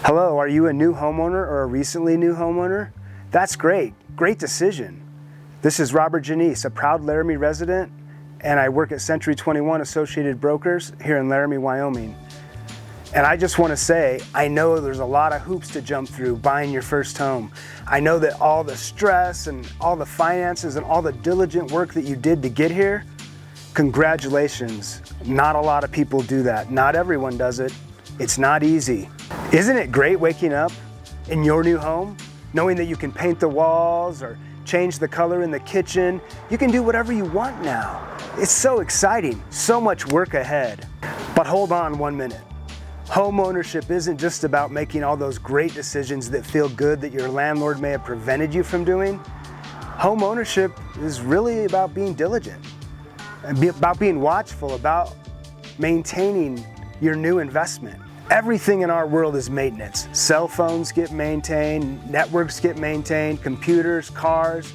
Hello, are you a new homeowner or a recently new homeowner? That's great, great decision. This is Robert Janice, a proud Laramie resident, and I work at Century 21 Associated Brokers here in Laramie, Wyoming. And I just want to say, I know there's a lot of hoops to jump through buying your first home. I know that all the stress and all the finances and all the diligent work that you did to get here, congratulations. Not a lot of people do that. Not everyone does it. It's not easy. Isn't it great waking up in your new home, knowing that you can paint the walls or change the color in the kitchen? You can do whatever you want now. It's so exciting, so much work ahead. But hold on 1 minute. Home ownership isn't just about making all those great decisions that feel good that your landlord may have prevented you from doing. Home ownership is really about being diligent, about being watchful, about maintaining your new investment. Everything in our world is maintenance. Cell phones get maintained, networks get maintained, computers, cars.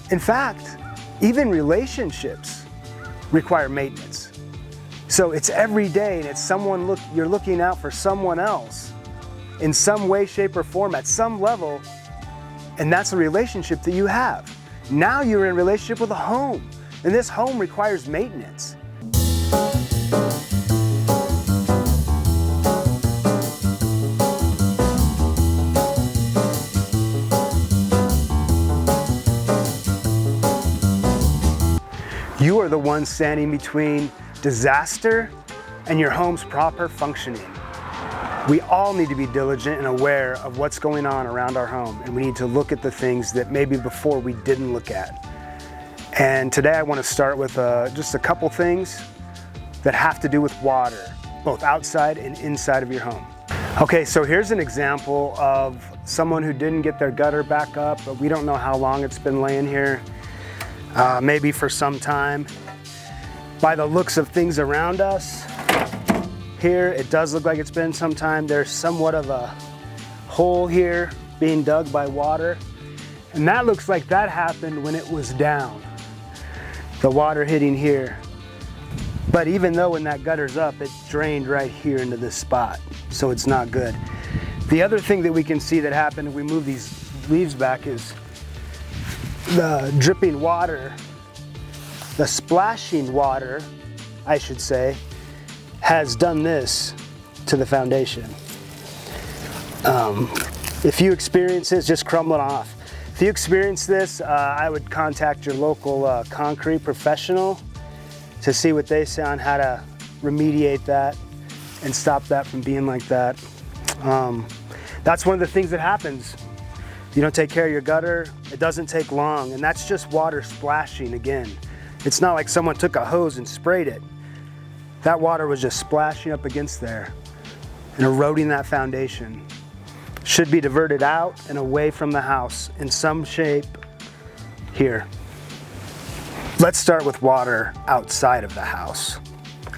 In fact, even relationships require maintenance. So it's every day, and it's you're looking out for someone else in some way, shape, or form at some level, and that's a relationship that you have. Now you're in a relationship with a home, and this home requires maintenance. You are the one standing between disaster and your home's proper functioning. We all need to be diligent and aware of what's going on around our home, and we need to look at the things that maybe before we didn't look at. And today I want to start with just a couple things that have to do with water, both outside and inside of your home. Okay, so here's an example of someone who didn't get their gutter back up, but we don't know how long it's been laying here. Maybe for some time. By the looks of things around us, here it does look like it's been some time. There's somewhat of a hole here being dug by water, and that looks like that happened when it was down. The water hitting here. But even though when that gutter's up, it drained right here into this spot, so it's not good. The other thing that we can see that happened if we move these leaves back is the dripping water, the splashing water, I should say, has done this to the foundation. If you experience this, just crumble it off. If you experience this, I would contact your local concrete professional to see what they say on how to remediate that and stop that from being like that. That's one of the things that happens. You don't take care of your gutter, it doesn't take long, and that's just water splashing again. It's not like someone took a hose and sprayed it. That water was just splashing up against there and eroding that foundation. Should be diverted out and away from the house in some shape here. Let's start with water outside of the house.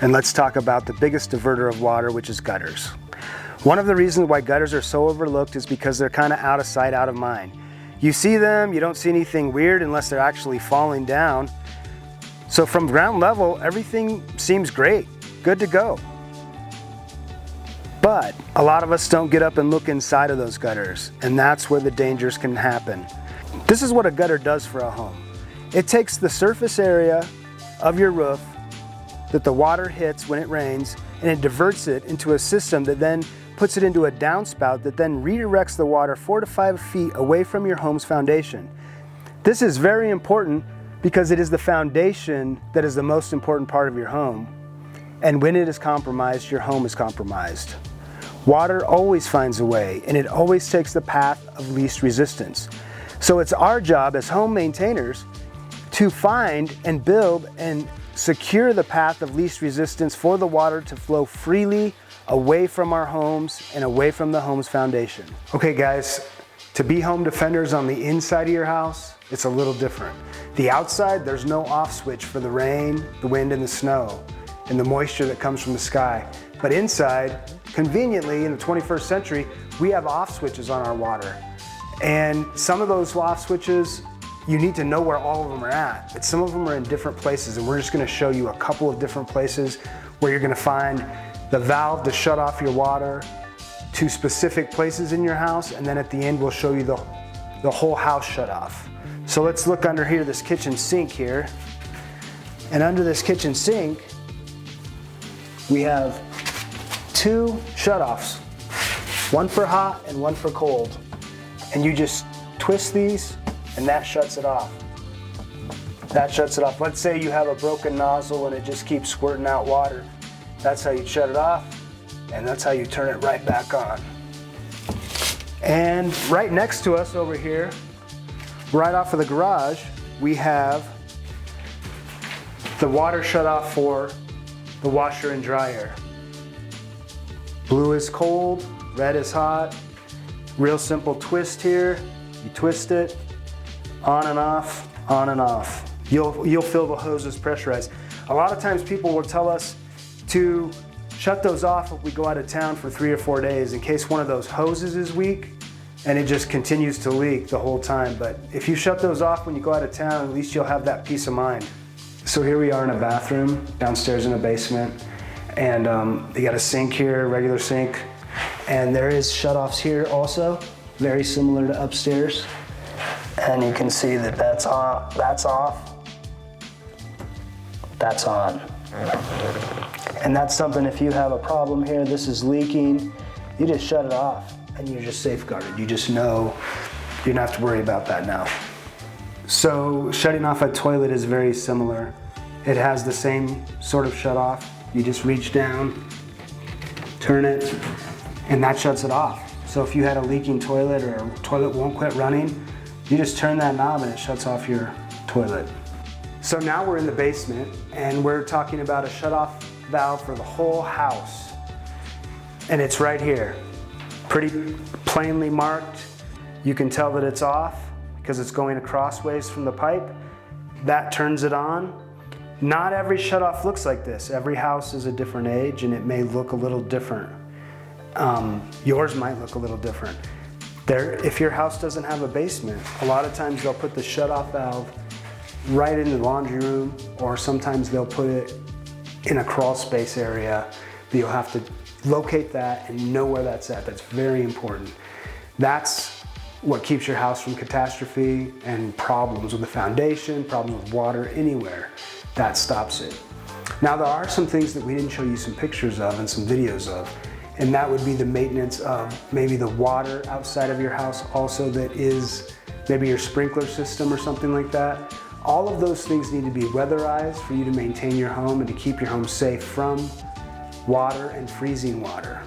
And let's talk about the biggest diverter of water, which is gutters. One of the reasons why gutters are so overlooked is because they're kind of out of sight, out of mind. You see them, you don't see anything weird unless they're actually falling down. So from ground level, everything seems great, good to go. But a lot of us don't get up and look inside of those gutters, and that's where the dangers can happen. This is what a gutter does for a home. It takes the surface area of your roof that the water hits when it rains, and it diverts it into a system that then puts it into a downspout that then redirects the water 4 to 5 feet away from your home's foundation. This is very important because it is the foundation that is the most important part of your home. And when it is compromised, your home is compromised. Water always finds a way, and it always takes the path of least resistance. So it's our job as home maintainers to find and build and secure the path of least resistance for the water to flow freely away from our homes and away from the home's foundation. Okay guys, to be home defenders on the inside of your house, it's a little different. The outside, there's no off switch for the rain, the wind, and the snow, and the moisture that comes from the sky. But inside, conveniently in the 21st century, we have off switches on our water. And some of those off switches, you need to know where all of them are at. But some of them are in different places, and we're just gonna show you a couple of different places where you're gonna find the valve to shut off your water, to specific places in your house, and then at the end we'll show you the whole house shut off. So let's look under here, this kitchen sink here. And under this kitchen sink, we have 2 shut-offs, one for hot and one for cold. And you just twist these and that shuts it off. That shuts it off. Let's say you have a broken nozzle and it just keeps squirting out water. That's how you shut it off, and that's how you turn it right back on. And right next to us over here, right off of the garage, we have the water shut off for the washer and dryer. Blue is cold, red is hot. Real simple twist here. You twist it, on and off, on and off. You'll feel the hoses pressurized. A lot of times people will tell us to shut those off if we go out of town for 3 or 4 days in case one of those hoses is weak and it just continues to leak the whole time. But if you shut those off when you go out of town, at least you'll have that peace of mind. So here we are in a bathroom downstairs in a basement, and you got a sink here, regular sink, and there is shut-offs here also, very similar to upstairs. And you can see that that's on, that's off, that's on. And that's something, if you have a problem here, this is leaking, you just shut it off and you're just safeguarded. You just know you don't have to worry about that now. So shutting off a toilet is very similar. It has the same sort of shut off. You just reach down, turn it, and that shuts it off. So if you had a leaking toilet or a toilet won't quit running, you just turn that knob and it shuts off your toilet. So now we're in the basement and we're talking about a shut-off valve for the whole house. And it's right here, pretty plainly marked. You can tell that it's off because it's going crossways from the pipe. That turns it on. Not every shut-off looks like this. Every house is a different age and it may look a little different. Yours might look a little different. If your house doesn't have a basement, a lot of times they'll put the shut-off valve right in the laundry room, or sometimes they'll put it in a crawl space area. You'll have to locate that and know where that's at. That's very important. That's what keeps your house from catastrophe and problems with the foundation, problems with water, anywhere. That stops it. Now there are some things that we didn't show you some pictures of and some videos of, and that would be the maintenance of maybe the water outside of your house also, that is maybe your sprinkler system or something like that. All of those things need to be weatherized for you to maintain your home and to keep your home safe from water and freezing water.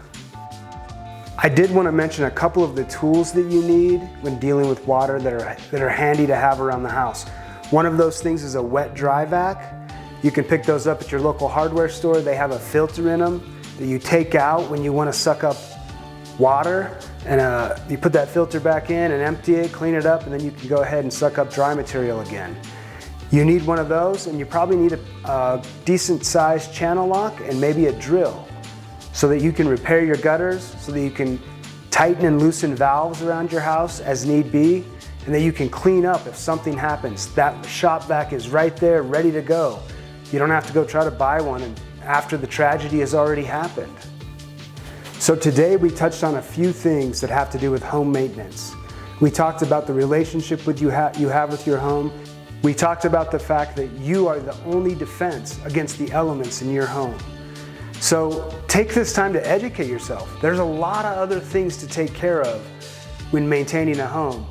I did want to mention a couple of the tools that you need when dealing with water that are handy to have around the house. One of those things is a wet-dry vac. You can pick those up at your local hardware store. They have a filter in them that you take out when you want to suck up water, and you put that filter back in and empty it, clean it up, and then you can go ahead and suck up dry material again. You need one of those, and you probably need a decent sized channel lock and maybe a drill so that you can repair your gutters, so that you can tighten and loosen valves around your house as need be, and that you can clean up if something happens. That shop vac is right there, ready to go. You don't have to go try to buy one after the tragedy has already happened. So today we touched on a few things that have to do with home maintenance. We talked about the relationship you have with your home. We talked about the fact that you are the only defense against the elements in your home. So take this time to educate yourself. There's a lot of other things to take care of when maintaining a home.